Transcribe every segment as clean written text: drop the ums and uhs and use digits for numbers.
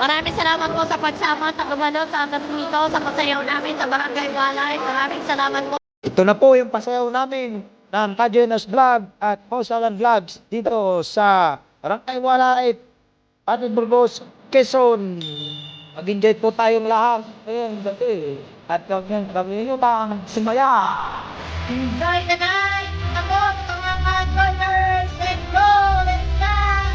Maraming salamat po sa pagsama sa kabalo sa atin dito sa pasayaw namin sa Barangay Walay. Maraming salamat po. Ito na po yung pasayaw namin ng Kajenas Vlog at Posalan Vlogs dito sa Barangay Walay, Patid Burgos, Quezon. Mag-enjoy po tayong lahat. Ayun, dati. At kami nyo bang sumaya? Enjoy the night! Ako, mga brothers! Let's go! Let's dance!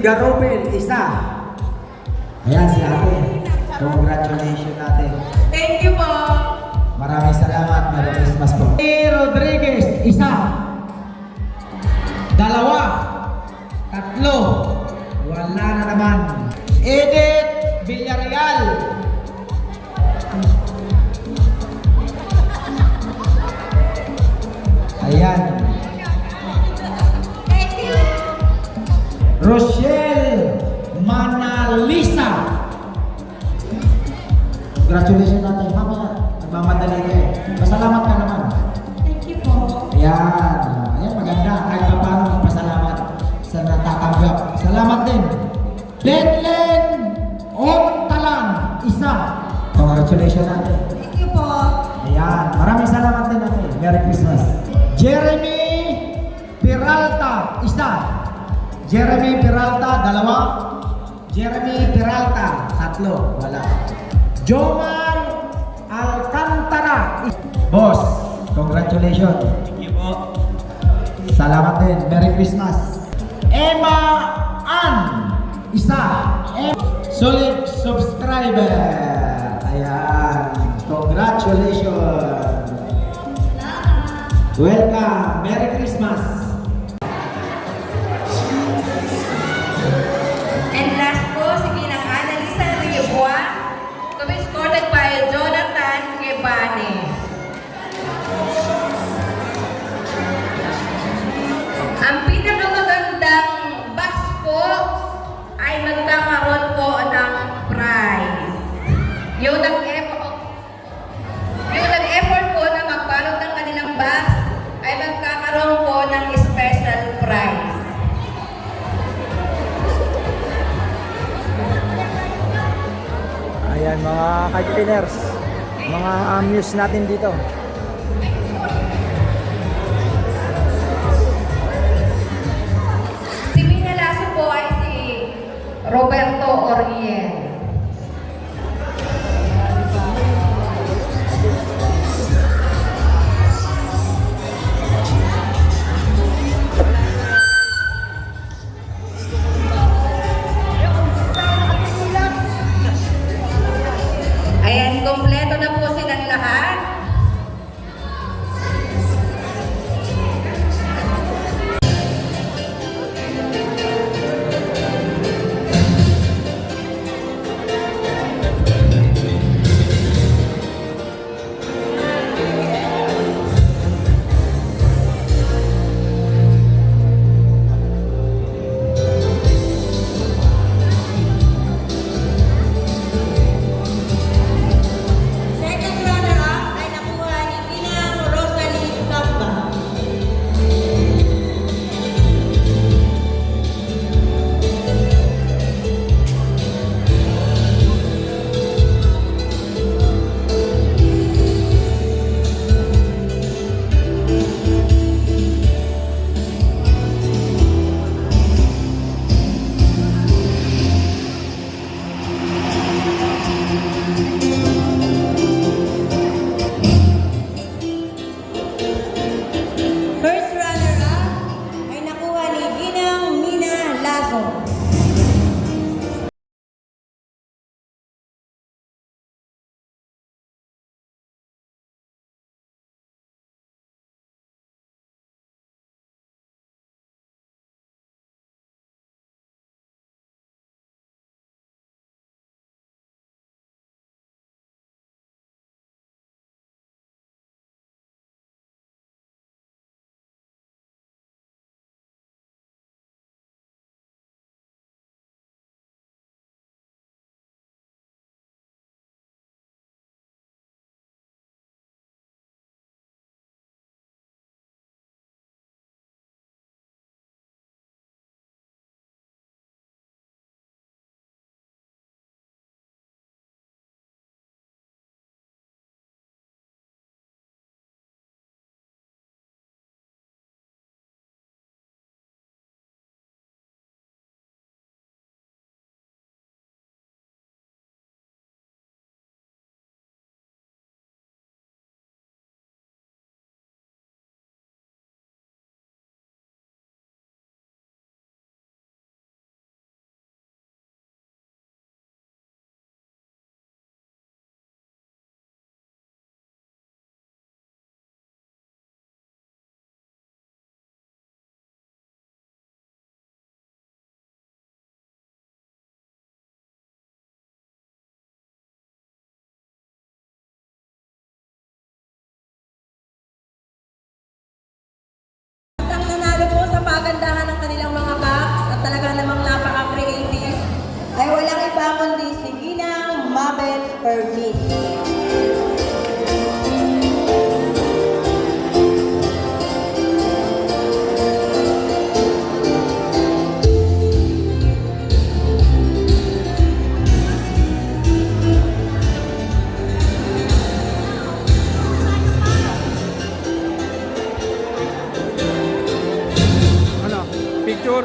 Garobel, isa. Ayan si ate. Congratulations natin. Thank you po. Maraming salamat. Merry Christmas po. Rodriguez, isa. Dalawa. Tatlo. Wala na naman. Edith Villarreal. Ayan. Thank you. Rochelle Manalisa. Congratulations natin. Mamaya, nagmamadali ka eh. Masalamat ka naman. Thank you po. Ayan. Ayan, maganda. Kahit pa paano magpasalamat sa natatanggap. Salamat din. Lenlen Ontalan. Isa. Congratulations natin. Thank you po. Ayan. Maraming salamat din natin. Merry Christmas. Jeremy Peralta. Isa. Jeremy Peralta. Dalawa. Jeremy Peralta. Tatlo. Wala. Jomar Alcantara. Boss, congratulations. Thank you po. Salamat din. Merry Christmas. Emma Ann. Isa. Solid subscriber. Ayan. Congratulations. Welcome. Merry Christmas. And last po, si Ginang Annalisa Riobua, to be escorted by Jonathan Gebane. Ang pinakamagandang box po ay magkakaroon po ng prize. Yung nag-effort po na magbalot ng kanilang box ay magkakaroon po ng special prize. Ayan mga kajipiners, mga amuse natin dito. Si Minalaso po ay si Roberto Oriel. Ayan, kompleto na po silang lahat. kagandahan ng kanilang mga box at talaga namang napaka-creative ay walang iba kundi si Ginang Mabel Permit. Ano? Picture?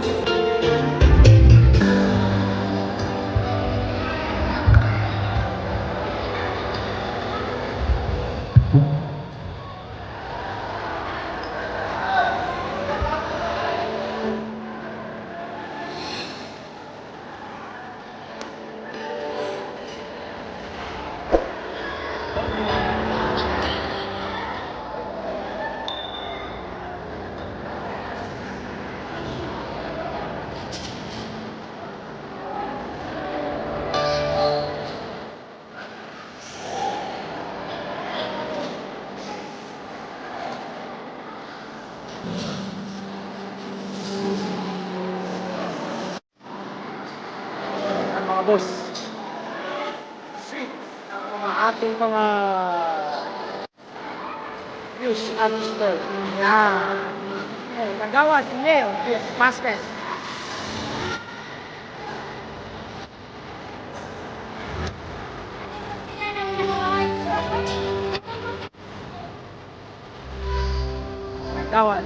Mga boss, ang mga ating mga views at store. Yan. Kagawa si Leo, Pastes. Kagawa.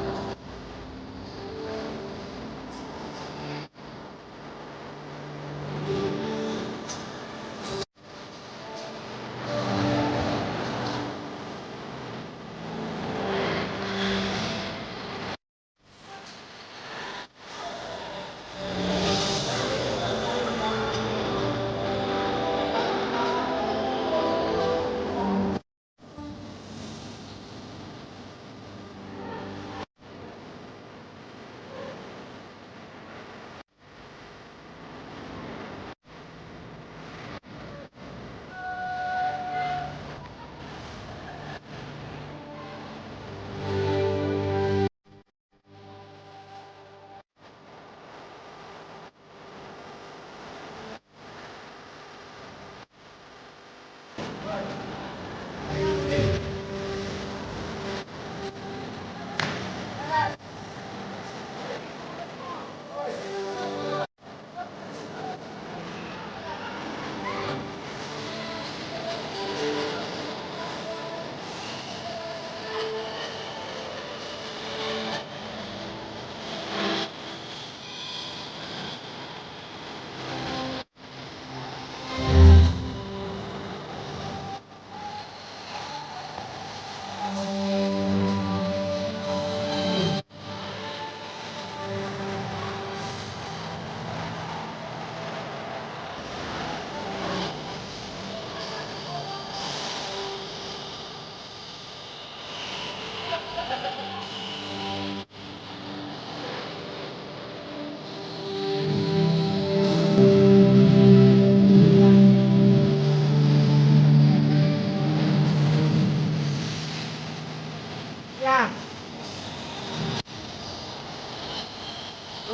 Yan.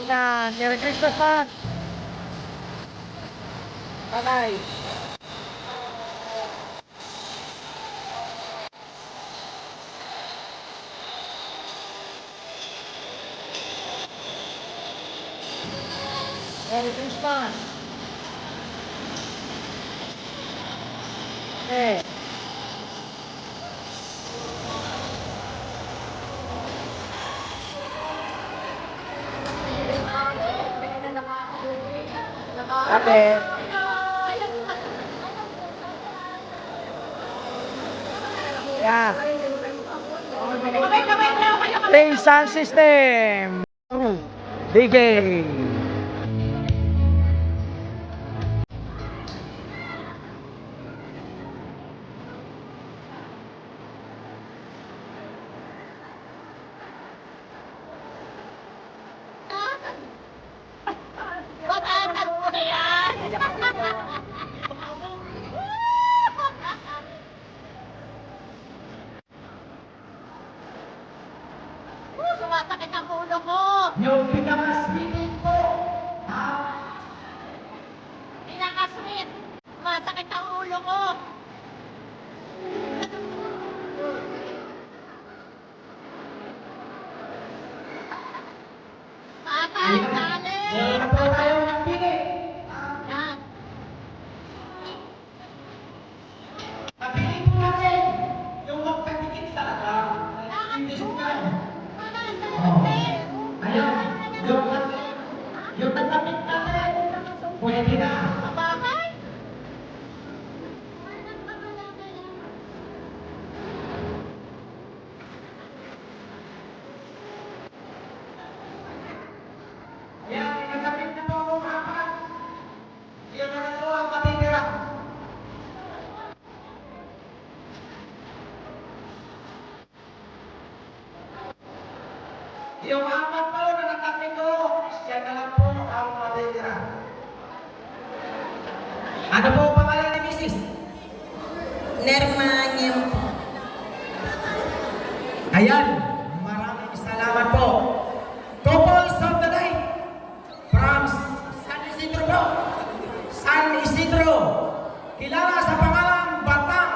Una, Merry Christmas man. Bye-bye. Merry Christmas. Eh. Ate. Yan. Play sound system. DJ. Sumasakit ang ulo ko. Yung pinaka-sweet ko. Pinakasweet. Sumasakit ang ulo ko. Papa, dali. Meron na po tayo ng pili. Yan. Napili ko natin yung magkatikit talaga. Hindi siya. Ayun, yung nagkapit natin. Pwede na. Bakit? Ayan, nagkapit na po ang apat. Yung na po ang matitira. Yung apat po na nakapit ko, siya na lang po ang matitira. Ano po ang pangalan ni Mrs.? Nerma Nyempo. Ayan, maraming salamat po. Couples of the night from San Isidro po. San Isidro. Kilala sa pangalang Batang.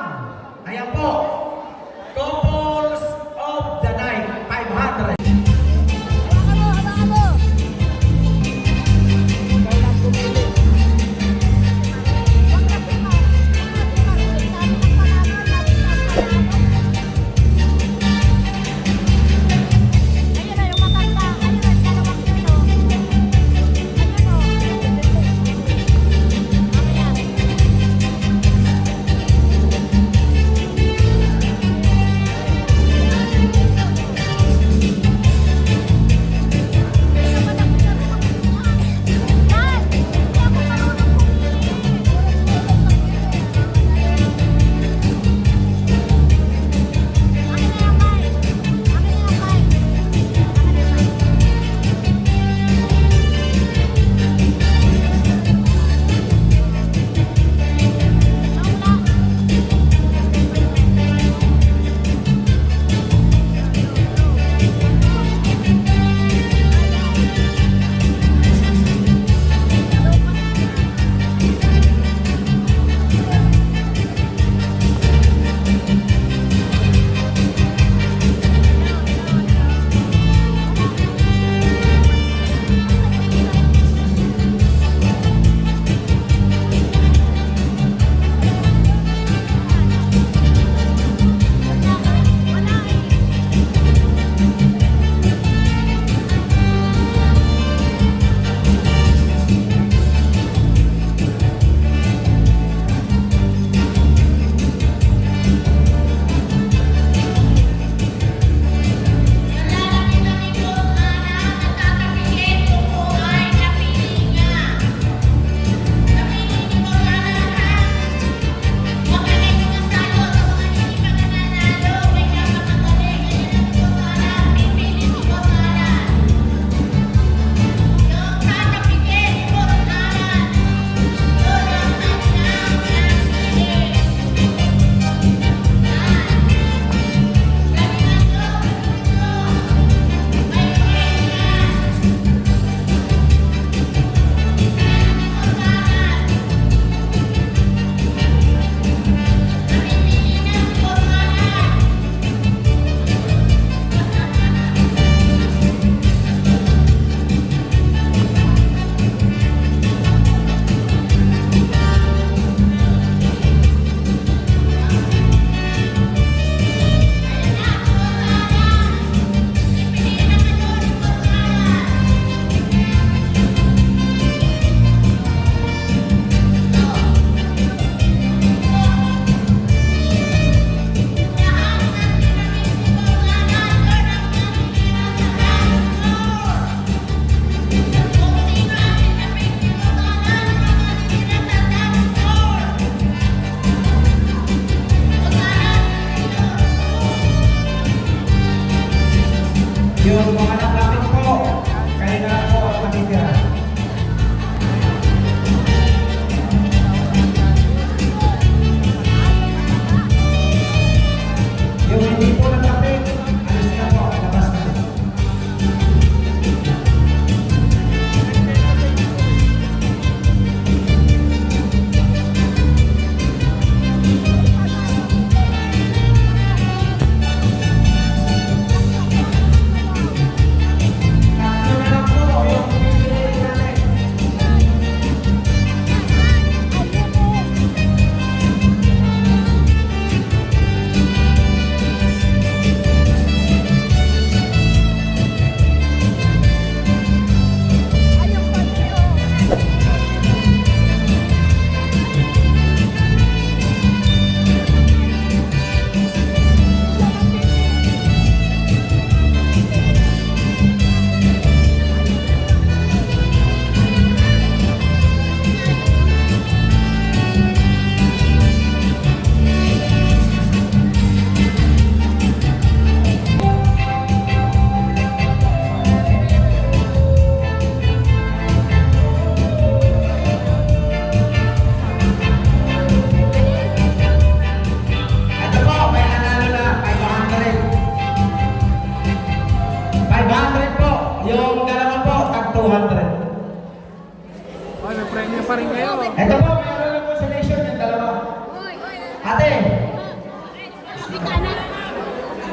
Ayan po. Couples of the night, 500.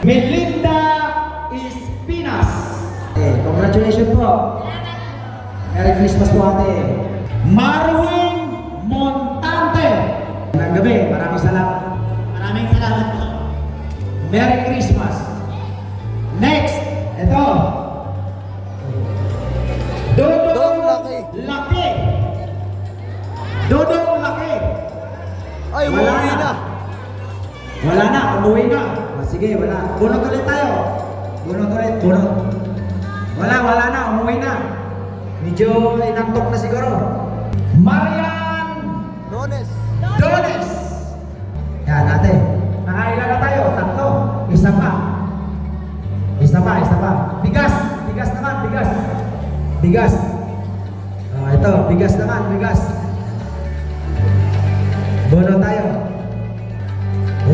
Melinda Espinas. Congratulations po. Merry Christmas po ate. Marwin Montante. Ng gabi, maraming salamat. Maraming salamat po. Merry Christmas. Next, ito. Dodong Laki. Dodong Laki. Ay, umuwi na. Wala na, umuwi na. Sige, wala. Bunot ulit tayo. Bunot ulit, bunot. Wala na, umuwi na. Medyo inantok na siguro. Marian Dones. Dones. Yan, natin. Nakailan na tayo? Tatlo. Isa pa. Bigas. Bigas naman, bigas. Bigas. Ito, bigas naman, bigas. Bono tayo.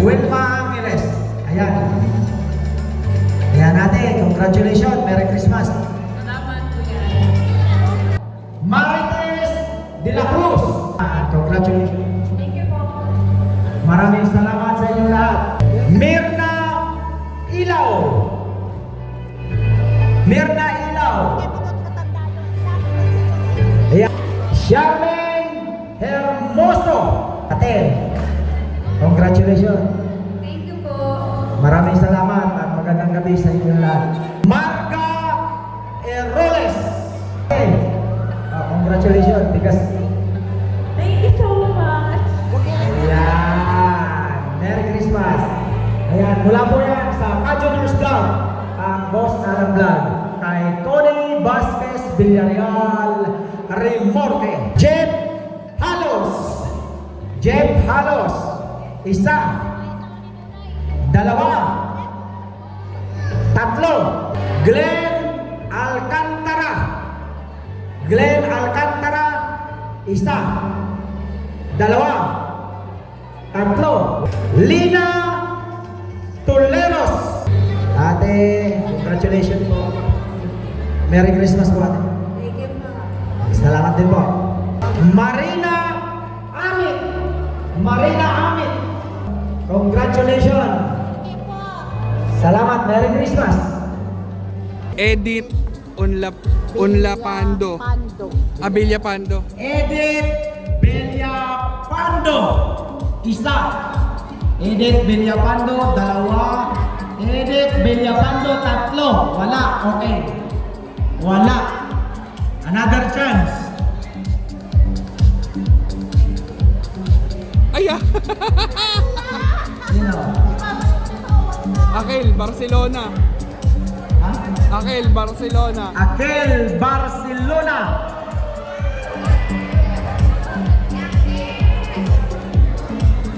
Wilma Angeles. Ayan. Ayan natin. Congratulations. Merry Christmas. Salamat po yan. Marites de la Cruz. Congratulations. Thank you po. Maraming salamat sa inyo lahat. Mirna Ilaw. Mirna Ilaw. Ayan. Charmaine Hermoso. Ate, congratulations. Thank you po. Maraming salamat at magandang gabi sa inyo lahat. Marga Eroles. Okay. Congratulations. Because Thank you so much. ayan. Merry Christmas. Ayan. Mula po yan sa Kajuniors Vlog. Ang Boss Alan Vlog. Kay Tony Vasquez Villarreal Remorque. Jeff Halos. Isa. Dalawa. Tatlo. Glenn Alcantara. Isa. Dalawa. Tatlo. Lina Tuleros. Ate, congratulations po. Merry Christmas po ate. Thank you po. Salamat din po. Marina Amit. Congratulations. Salamat. Merry Christmas. Edith Unlapando. Abilia Pando. Edith Villapando. Isa. Edith Villapando. Dalawa. Edith Villapando. Tatlo. Wala. Okay. Wala. Another chance. Aya! Sino? Akel, Barcelona. Ha? Akel, Barcelona. Akel Barcelona.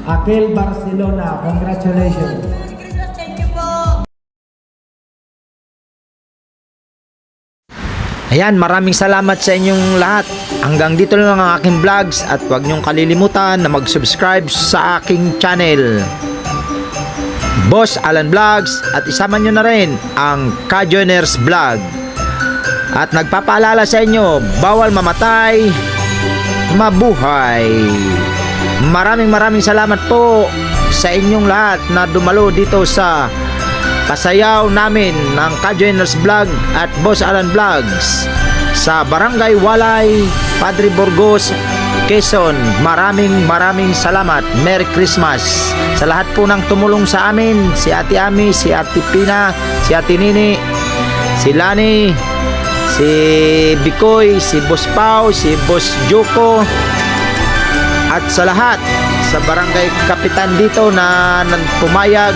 Akel Barcelona. Congratulations. Merry Christmas. Thank you po. Ayan, maraming salamat sa inyong lahat. Hanggang dito lang ang aking vlogs at huwag niyong kalilimutan na mag-subscribe sa aking channel, Boss Alan Vlogs, at isama niyo na rin ang Kajoiners Vlog. At nagpapaalala sa inyo, bawal mamatay, mabuhay. Maraming salamat po sa inyong lahat na dumalo dito sa pasayaw namin ng Kajoiners Vlog at Boss Alan Vlogs sa Barangay Walay, Padre Burgos, Quezon. Maraming salamat. Merry Christmas sa lahat po ng tumulong sa amin, si Ate Ami, si Ate Pina, si Ate Nini, si Lani, si Bikoy, si Boss Pau, si Boss Joko, at sa lahat sa Barangay Kapitan dito na pumayag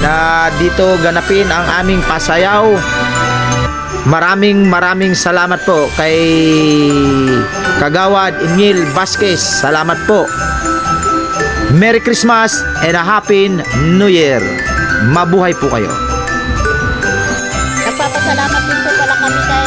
na dito ganapin ang aming pasayaw. Maraming salamat po kay Kagawad Emil Vasquez. Salamat po. Merry Christmas and a Happy New Year. Mabuhay po kayo. Nagpapasalamat din po pala kami kay